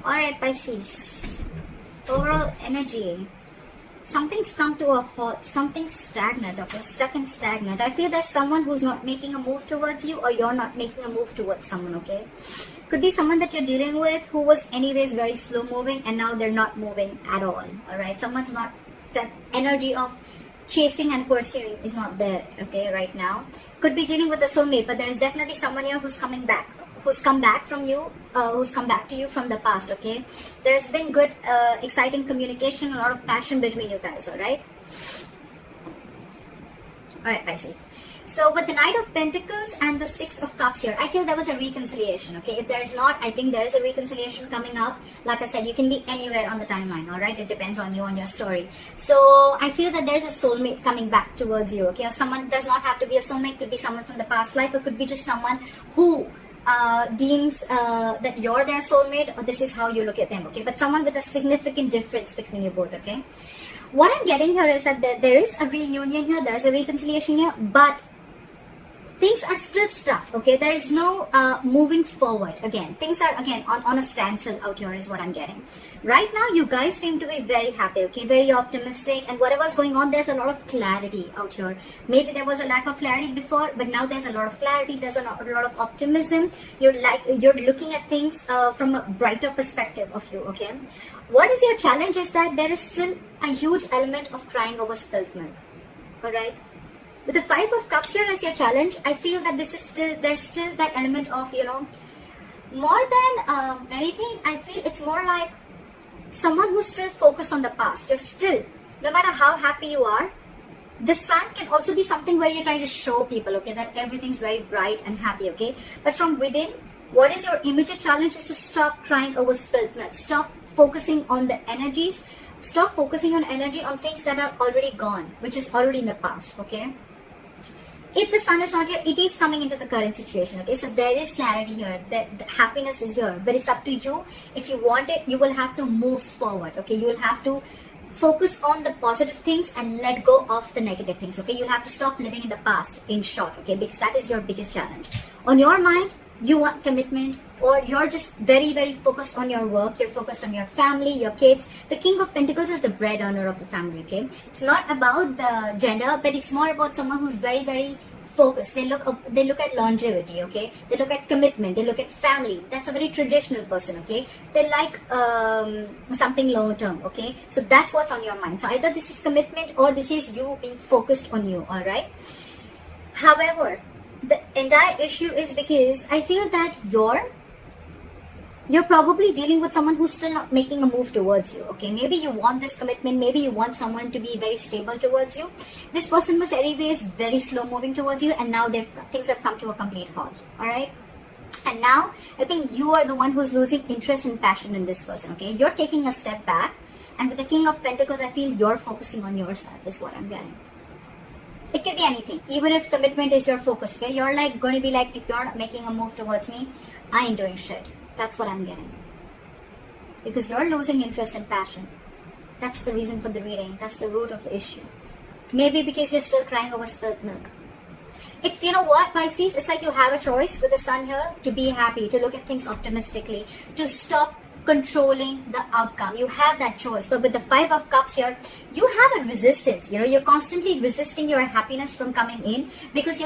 Alright, Pisces. Overall energy. Something's come to a halt. Something's stagnant, okay? Stuck and stagnant. I feel there's someone who's not making a move towards you, or you're not making a move towards someone, okay? Could be someone that you're dealing with who was anyways very slow moving and now they're not moving at all, alright? Someone's not, that energy of chasing and pursuing is not there, okay, right now. Could be dealing with a soulmate, but there's definitely someone here who's coming back. Who's come back from you, who's come back to you from the past, okay? There's been good, exciting communication, a lot of passion between you guys, alright? Alright, Pisces. So, with the Knight of Pentacles and the Six of Cups here, I feel there was a reconciliation, okay? If there is not, I think there is a reconciliation coming up. Like I said, you can be anywhere on the timeline, alright? It depends on you, on your story. So, I feel that there's a soulmate coming back towards you, okay? Or someone does not have to be a soulmate, could be someone from the past life, or could be just someone who deems that you're their soulmate, or this is how you look at them, okay? But someone with a significant difference between you both, okay? What I'm getting here is that there is a reunion here, there is a reconciliation here, but things are still stuck, okay? There is no moving forward. Again, things are again on a standstill out here is what I'm getting. Right now, you guys seem to be very happy, okay? Very optimistic, and whatever's going on, there's a lot of clarity out here. Maybe there was a lack of clarity before, but now there's a lot of clarity. There's a lot of optimism. You're looking at things from a brighter perspective of you, okay? What is your challenge is that there is still a huge element of crying over spilt milk, all right? With the Five of Cups here as your challenge, I feel that there's still that element of, you know, more than anything, I feel it's more like someone who's still focused on the past. You're still, no matter how happy you are, the sun can also be something where you're trying to show people, okay, that everything's very bright and happy, okay? But from within, what is your immediate challenge is to stop crying over spilt milk. Stop focusing on the energies. Stop focusing on energy on things that are already gone, which is already in the past, okay? If the sun is not here, it is coming into the current situation, okay? So there is clarity here, that the happiness is here, but it's up to you. If you want it, you will have to move forward, okay? You will have to focus on the positive things and let go of the negative things, okay? You'll have to stop living in the past, in short, okay? Because that is your biggest challenge. On your mind, you want commitment, or you're just very, very focused on your work, you're focused on your family, your kids. The King of Pentacles is the bread earner of the family, okay? It's not about the gender, but it's more about someone who's very, very focused. They look at longevity, okay? They look at commitment, they look at family. That's a very traditional person, okay? They like something long term, okay? So that's what's on your mind. So either this is commitment or this is you being focused on you, all right? However, the entire issue is because I feel that you're probably dealing with someone who's still not making a move towards you, okay? Maybe you want this commitment, maybe you want someone to be very stable towards you. This person was anyways very slow moving towards you, and now things have come to a complete halt, all right? And now, I think you are the one who's losing interest and passion in this person, okay? You're taking a step back, and with the King of Pentacles, I feel you're focusing on yourself is what I'm getting. It could be anything, even if commitment is your focus, okay? You're like going to be like, if you're not making a move towards me, I ain't doing shit. That's what I'm getting. Because you're losing interest and passion. That's the reason for the reading. That's the root of the issue. Maybe because you're still crying over spilt milk. It's, you know what, Pisces? It's like you have a choice with the sun here to be happy, to look at things optimistically, to stop controlling the outcome. You have that choice. But with the Five of Cups here, you have a resistance. You know, you're constantly resisting your happiness from coming in because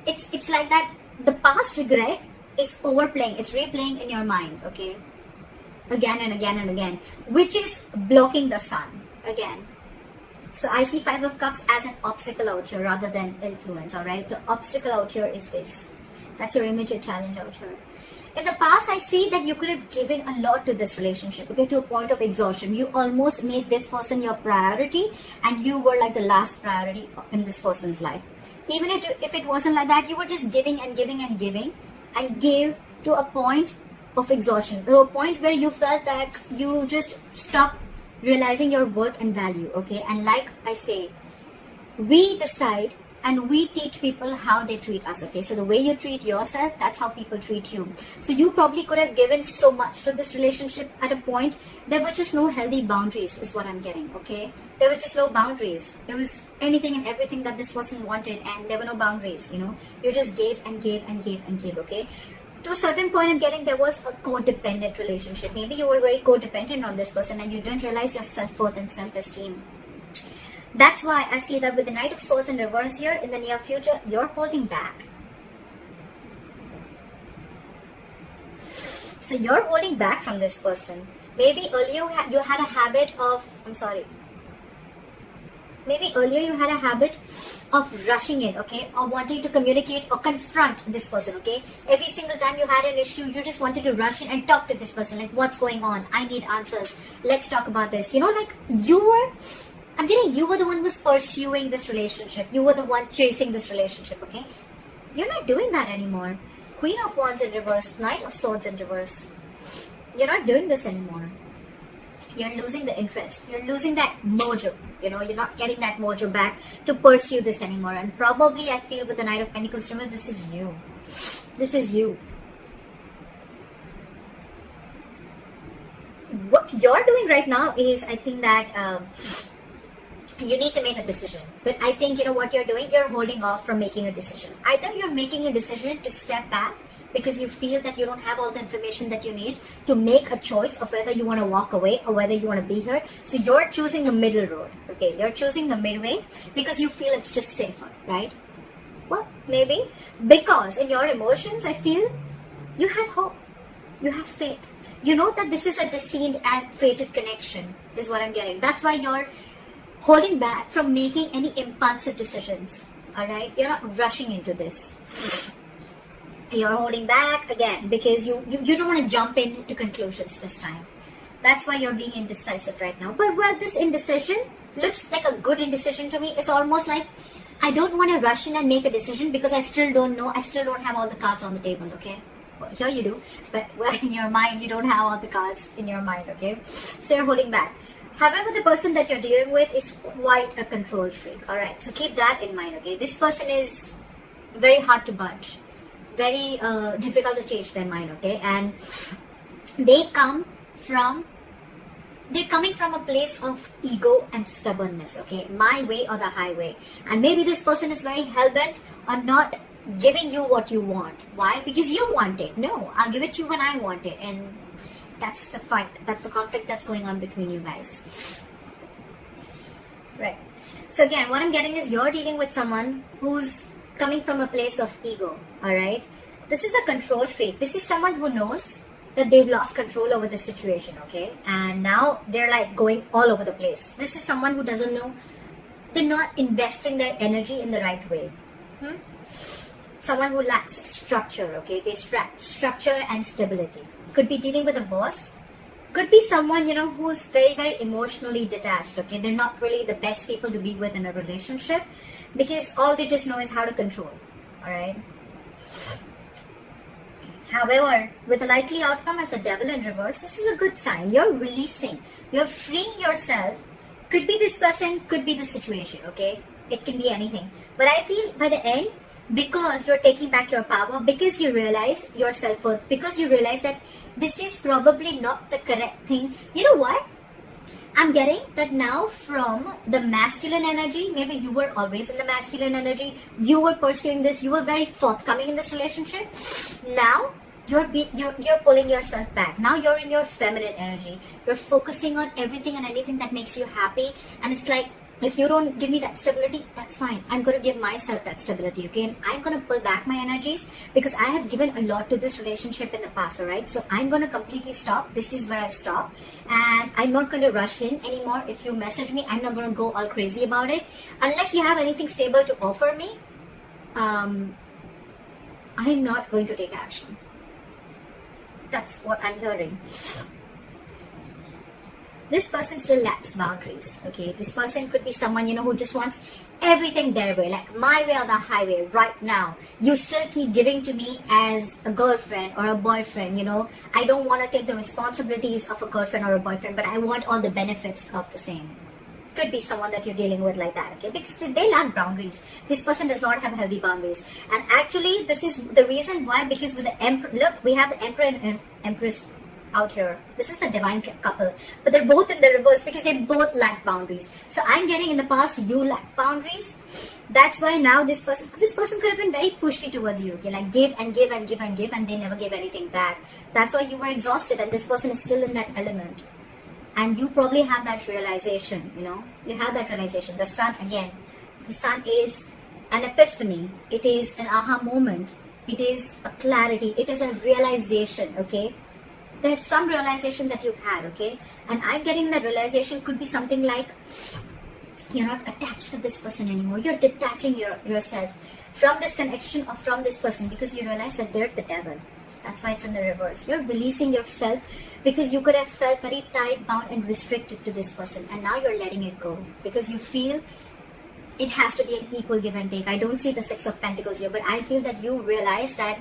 it's like that the past regret is overplaying, it's replaying in your mind, okay? Again and again and again, which is blocking the sun again. So I see Five of Cups as an obstacle out here rather than influence, all right? The obstacle out here is this. That's your immediate challenge out here. In the past, I see that you could have given a lot to this relationship, okay, to a point of exhaustion. You almost made this person your priority, and you were like the last priority in this person's life. Even if it wasn't like that, you were just giving and giving and giving, and gave to a point of exhaustion, to a point where you felt that you just stopped realizing your worth and value, okay? And like I say, we decide and we teach people how they treat us, okay? So the way you treat yourself, that's how people treat you. So you probably could have given so much to this relationship at a point. There were just no healthy boundaries is what I'm getting, okay? There were just no boundaries. There was anything and everything that this person wanted, and there were no boundaries, you know? You just gave and gave and gave and gave, okay? To a certain point, I'm getting there was a codependent relationship. Maybe you were very codependent on this person and you didn't realize your self-worth and self-esteem. That's why I see that with the Knight of Swords in reverse here, in the near future, you're holding back. So you're holding back from this person. Maybe earlier you had a habit of, maybe earlier you had a habit of rushing in, okay, or wanting to communicate or confront this person, okay. Every single time you had an issue, you just wanted to rush in and talk to this person, like, what's going on? I need answers. Let's talk about this. You know, like you were the one who was pursuing this relationship. You were the one chasing this relationship, okay. You're not doing that anymore. Queen of Wands in reverse, Knight of Swords in reverse. You're not doing this anymore. You're losing the interest. You're losing that mojo. You know, you're not getting that mojo back to pursue this anymore. And probably I feel with the Knight of Pentacles, remember, this is you. This is you. What you're doing right now is, I think that you need to make a decision. But I think, you know what you're doing? You're holding off from making a decision. Either you're making a decision to step back because you feel that you don't have all the information that you need to make a choice of whether you want to walk away or whether you want to be here. So you're choosing the middle road, okay? You're choosing the midway because you feel it's just safer, right? Well, maybe because in your emotions, I feel you have hope, you have faith. You know that this is a destined and fated connection is what I'm getting. That's why you're holding back from making any impulsive decisions, all right? You're not rushing into this. You're holding back again because you don't want to jump into conclusions this time. That's why you're being indecisive right now. But well, this indecision looks like a good indecision to me. It's almost like I don't want to rush in and make a decision because I still don't know. I still don't have all the cards on the table, okay? Well, here you do. But well, in your mind, you don't have all the cards in your mind, okay? So you're holding back. However, the person that you're dealing with is quite a control freak, all right? So keep that in mind, okay? This person is very hard to budge. Very difficult to change their mind, okay? And they're coming from a place of ego and stubbornness, okay? My way or the highway. And maybe this person is very hell-bent on not giving you what you want. Why? Because you want it. No, I'll give it to you when I want it. And that's the fight. That's the conflict that's going on between you guys. Right. So again, what I'm getting is you're dealing with someone who's coming from a place of ego, all right? This is a control freak. This is someone who knows that they've lost control over the situation, okay? And now they're like going all over the place. This is someone who doesn't know, they're not investing their energy in the right way. Someone who lacks structure, okay? They structure and stability. Could be dealing with a boss. Could be someone, you know, who's very, very emotionally detached, okay? They're not really the best people to be with in a relationship because all they just know is how to control, all right? However, with a likely outcome as the Devil in reverse, this is a good sign. You're releasing. You're freeing yourself. Could be this person, could be the situation, okay? It can be anything. But I feel by the end, because you're taking back your power, because you realize your self-worth, because you realize that this is probably not the correct thing. You know what? I'm getting that now from the masculine energy. Maybe you were always in the masculine energy. You were pursuing this. You were very forthcoming in this relationship. Now you're pulling yourself back. Now you're in your feminine energy. You're focusing on everything and anything that makes you happy. And it's like, if you don't give me that stability, that's fine. I'm going to give myself that stability, okay? And I'm going to pull back my energies because I have given a lot to this relationship in the past, all right? So I'm going to completely stop. This is where I stop. And I'm not going to rush in anymore. If you message me, I'm not going to go all crazy about it. Unless you have anything stable to offer me, I'm not going to take action. That's what I'm hearing. This person still lacks boundaries, okay? This person could be someone, you know, who just wants everything their way, like my way or the highway right now. You still keep giving to me as a girlfriend or a boyfriend, you know. I don't want to take the responsibilities of a girlfriend or a boyfriend, but I want all the benefits of the same. Could be someone that you're dealing with like that, okay? Because they lack boundaries. This person does not have healthy boundaries. And actually, this is the reason why, because with the Emperor, look, we have the Emperor and Empress out here. This is the divine couple, but they're both in the reverse because they both lack boundaries. So I'm getting in the past you lack boundaries. That's why now this person could have been very pushy towards you, okay, like give and give and give and give, and they never gave anything back. That's why you were exhausted, and this person is still in that element. And you probably have that realization, you know, you have that realization. The sun, again, the sun is an epiphany. It is an aha moment. It is a clarity. It is a realization, okay? There's some realization that you've had, okay? And I'm getting that realization could be something like you're not attached to this person anymore. You're detaching yourself from this connection or from this person because you realize that they're the devil. That's why it's in the reverse. You're releasing yourself because you could have felt very tied, bound and restricted to this person. And now you're letting it go because you feel it has to be an equal give and take. I don't see the Six of Pentacles here, but I feel that you realize that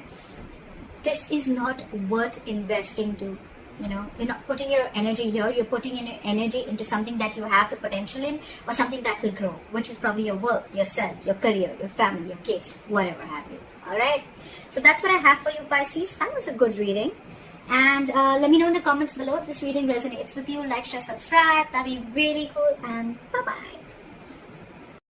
this is not worth investing to. You know, you're not putting your energy here, you're putting in your energy into something that you have the potential in, or something that will grow, which is probably your work, yourself, your career, your family, your kids, whatever have you. Alright, so that's what I have for you, Pisces. That was a good reading. And let me know in the comments below if this reading resonates with you. Like, share, subscribe. That'd be really cool. And bye-bye.